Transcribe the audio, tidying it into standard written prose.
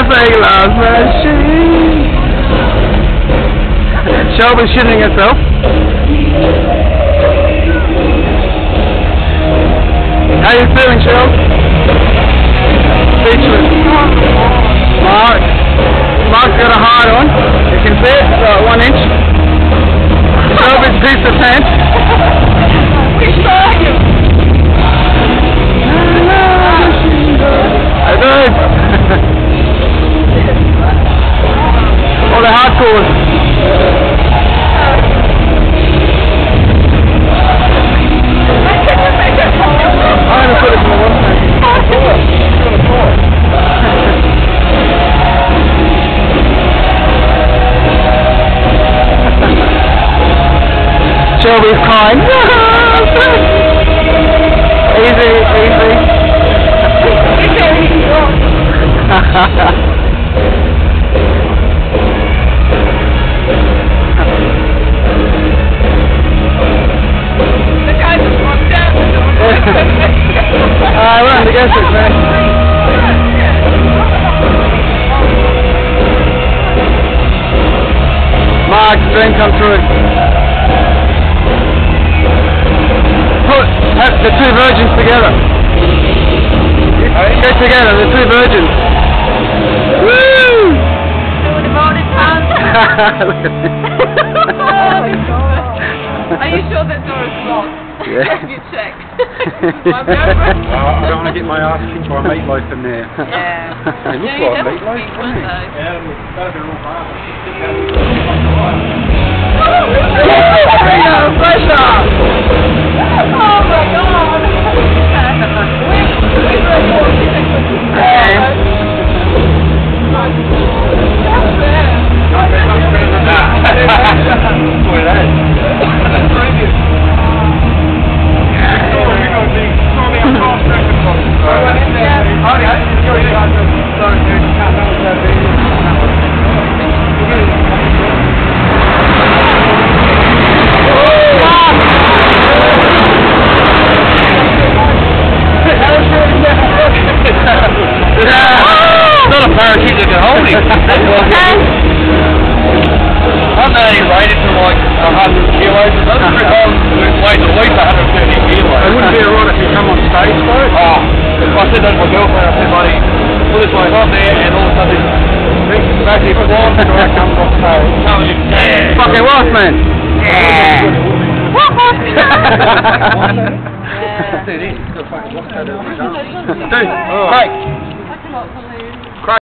big love machine. Shelby's shitting herself. How you feeling, Shelby? Speechless. Mark's got a hide on. You can see it, 1 inch. Shelby's piece of pants. We saw you. I do. All the hardcores. I'm going to put it in the WASPnation. Shelby's crying. Easy, easy. The guy just walked down the door. I run to guess it, man. Mark's dream come true. Put the two virgins together. Get together, the two virgins. Woo! With the morning pants. Are you sure that door is locked? Yeah. Have you checked? I don't want to get my ass kicked by a meatloaf in there. Yeah. It looks like meatloaf, doesn't it? Yeah, Pressure! oh my god! Not a parachute that can hold him. I'm not even rated to like 100 kilos. Those three guys weighs at least 130 kilos. It wouldn't be a run if you come on stage though. Oh, I said that to my girlfriend. I said, buddy, put this weight on there, and all of a sudden this massive form comes off stage. Yeah. Fucking wasp, man. Yeah. That's it, it's got a fucking wasp coat over his arm. Dude, Craig. That's a lot to lose. Craig.